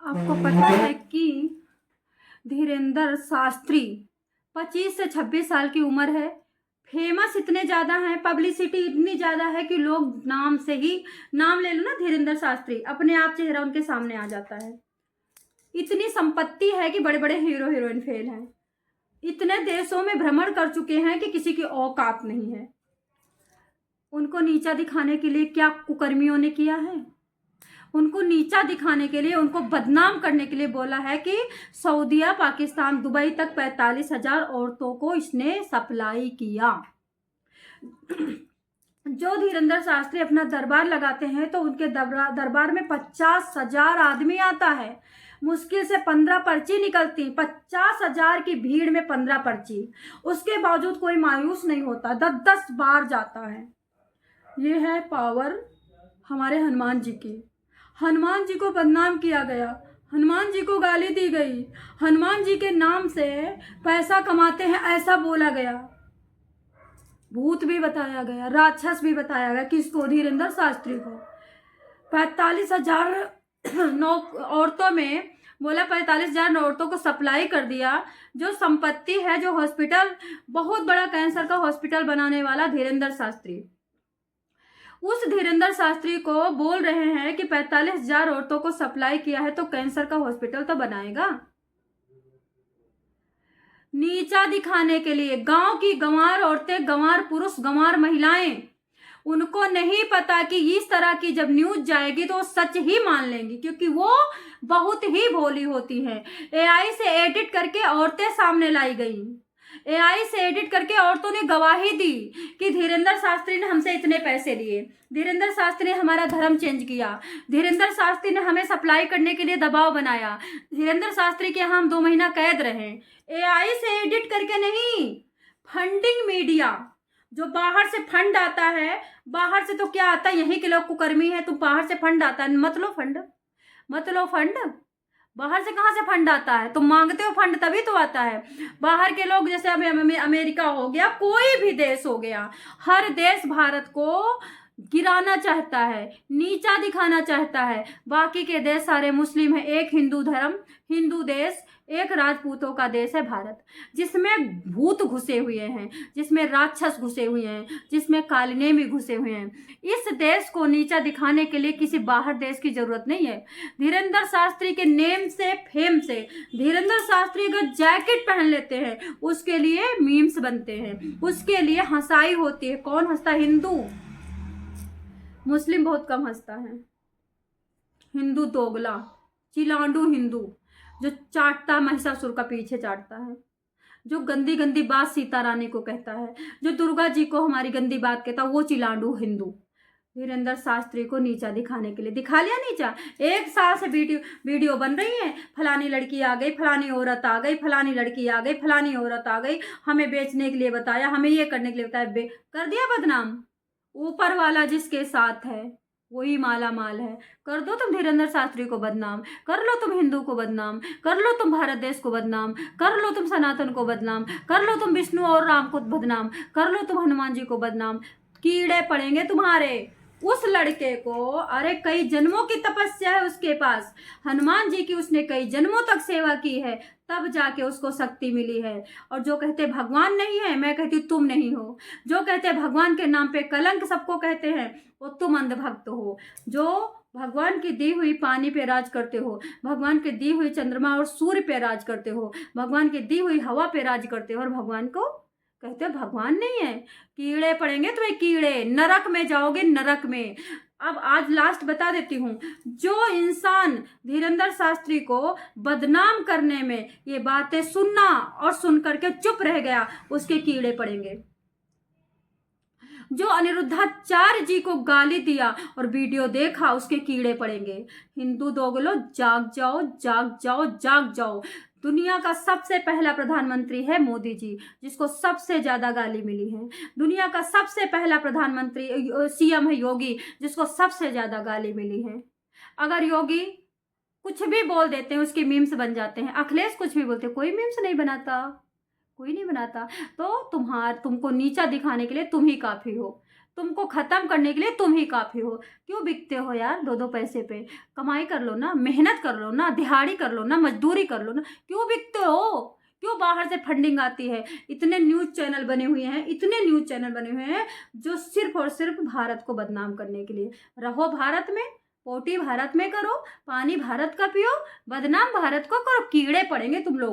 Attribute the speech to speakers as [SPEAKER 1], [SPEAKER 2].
[SPEAKER 1] आपको पता है कि धीरेंद्र शास्त्री 25 से 26 साल की उम्र है। फेमस इतने ज़्यादा हैं, पब्लिसिटी इतनी ज़्यादा है कि लोग नाम से ही नाम ले लो ना धीरेंद्र शास्त्री, अपने आप चेहरा उनके सामने आ जाता है। इतनी संपत्ति है कि बड़े बड़े हीरो हीरोइन फेल हैं। इतने देशों में भ्रमण कर चुके हैं कि किसी की औकात नहीं है। उनको नीचा दिखाने के लिए क्या कुकर्मियों ने किया है। उनको नीचा दिखाने के लिए, उनको बदनाम करने के लिए बोला है कि सऊदीया, पाकिस्तान, दुबई तक 45,000 औरतों को इसने सप्लाई किया। जो धीरेंद्र शास्त्री अपना दरबार लगाते हैं तो उनके दरबार में 50,000 आदमी आता है। मुश्किल से 15 पर्ची निकलती। 50,000 की भीड़ में 15 पर्ची, उसके बावजूद कोई मायूस नहीं होता। 10-10 बार जाता है। ये है पावर हमारे हनुमान जी की। हनुमान जी को बदनाम किया गया, हनुमान जी को गाली दी गई, हनुमान जी के नाम से पैसा कमाते हैं ऐसा बोला गया। भूत भी बताया गया, राक्षस भी बताया गया किसको? धीरेंद्र शास्त्री को। 45,000 औरतों में बोला 45,000 औरतों को सप्लाई कर दिया। जो संपत्ति है, जो हॉस्पिटल, बहुत बड़ा कैंसर का हॉस्पिटल बनाने वाला धीरेंद्र शास्त्री, उस धीरेंद्र शास्त्री को बोल रहे हैं कि 45,000 औरतों को सप्लाई किया है तो कैंसर का हॉस्पिटल तो बनाएगा। नीचा दिखाने के लिए गांव की गंवार औरतें, गंवार पुरुष, गंवार महिलाएं, उनको नहीं पता कि इस तरह की जब न्यूज जाएगी तो वो सच ही मान लेंगी, क्योंकि वो बहुत ही भोली होती हैं। एआई से एडिट करके औरतें सामने लाई गई। एआई से एडिट करके औरतों ने गवाही दी कि धीरेंद्र शास्त्री ने हमसे इतने पैसे लिए, धीरेंद्र शास्त्री ने हमारा धर्म चेंज किया, धीरेंद्र शास्त्री ने हमें सप्लाई करने के लिए दबाव बनाया, धीरेंद्र शास्त्री के यहाँ हम 2 महीना कैद रहे। एआई से एडिट करके नहीं, फंडिंग मीडिया, जो बाहर से फंड आता है। बाहर से तो क्या आता है, यहीं के लोग कुकर्मी है, तो बाहर से फंड आता है, मत लो फंड, मत लो फंड। बाहर से कहाँ से फंड आता है? तुम मांगते हो फंड तभी तो आता है। बाहर के लोग, जैसे अमेरिका हो गया, कोई भी देश हो गया, हर देश भारत को गिराना चाहता है, नीचा दिखाना चाहता है। बाकी के देश सारे मुस्लिम है, एक हिंदू धर्म, हिंदू देश, एक राजपूतों का देश है भारत, जिसमें भूत घुसे हुए हैं, जिसमें राक्षस घुसे हुए हैं, जिसमें कालिने भी घुसे हुए हैं। इस देश को नीचा दिखाने के लिए किसी बाहर देश की जरूरत नहीं है। धीरेंद्र शास्त्री के नेम से, फेम से, धीरेंद्र शास्त्री अगर जैकेट पहन लेते हैं उसके लिए मीम्स बनते हैं, उसके लिए हंसाई होती है। कौन हंसता? हिंदू। मुस्लिम बहुत कम हंसता है। हिंदू दोगला, चिलांडू हिंदू, जो चाटता महिषासुर का पीछे चाटता है, जो गंदी गंदी बात सीता रानी को कहता है, जो दुर्गा जी को हमारी गंदी बात कहता है, वो चिलांडू हिंदू। धीरेंद्र शास्त्री को नीचा दिखाने के लिए दिखा लिया नीचा। 1 साल से वीडियो बन रही है, फलानी लड़की आ गई, फलानी औरत आ गई, फलानी लड़की आ गई, फलानी औरत आ गई, हमें बेचने के लिए बताया, हमें ये करने के लिए बताया, कर दिया बदनाम। ऊपर वाला जिसके साथ है वही माला माल है। कर दो तुम धीरेंद्र शास्त्री को बदनाम, कर लो तुम हिंदू को बदनाम, कर लो तुम भारत देश को बदनाम, कर लो तुम सनातन को बदनाम, कर लो तुम विष्णु और राम को बदनाम, कर लो तुम हनुमान जी को बदनाम। कीड़े पड़ेंगे तुम्हारे। उस लड़के को, अरे कई जन्मों की तपस्या है उसके पास, हनुमान जी की उसने कई जन्मों तक सेवा की है, तब जाके उसको शक्ति मिली है। और जो कहते भगवान नहीं है, मैं कहती तुम नहीं हो। जो कहते भगवान के नाम पे कलंक सबको कहते हैं, वो तुम अंधभक्त हो। जो भगवान की दी हुई पानी पे राज करते हो, भगवान की दी हुई चंद्रमा और सूर्य पे राज करते हो, भगवान की दी हुई हवा पे राज करते हो, और भगवान को कहते हो भगवान नहीं है। कीड़े पड़ेंगे तुम्हें, कीड़े, नरक में जाओगे, नरक में। अब आज लास्ट बता देती हूँ, जो इंसान धीरेंद्र शास्त्री को बदनाम करने में ये बातें सुनना और सुन करके चुप रह गया, उसके कीड़े पड़ेंगे। जो अनिरुद्धाचार्य जी को गाली दिया और वीडियो देखा, उसके कीड़े पड़ेंगे। हिंदू दोगलो, जाग जाओ, जाग जाओ, जाग जाओ। दुनिया का सबसे पहला प्रधानमंत्री है मोदी जी, जिसको सबसे ज्यादा गाली मिली है। दुनिया का सबसे पहला प्रधानमंत्री सीएम है योगी, जिसको सबसे ज्यादा गाली मिली है। अगर योगी कुछ भी बोल देते हैं उसके मीम्स बन जाते हैं। अखिलेश कुछ भी बोलते, कोई मीम्स नहीं बनाता, कोई नहीं बनाता। तो तुमको नीचा दिखाने के लिए तुम ही काफी हो। तुमको ख़त्म करने के लिए तुम ही काफ़ी हो। क्यों बिकते हो यार 2-2 पैसे पे? कमाई कर लो ना, मेहनत कर लो ना, दिहाड़ी कर लो ना, मजदूरी कर लो ना। क्यों बिकते हो? क्यों बाहर से फंडिंग आती है? इतने न्यूज़ चैनल बने हुए हैं, इतने न्यूज़ चैनल बने हुए हैं जो सिर्फ़ और सिर्फ़ भारत को बदनाम करने के लिए। रहो भारत में, पोटी भारत में करो, पानी भारत का पियो, बदनाम भारत को करो, कीड़े पड़ेंगे तुम लोग।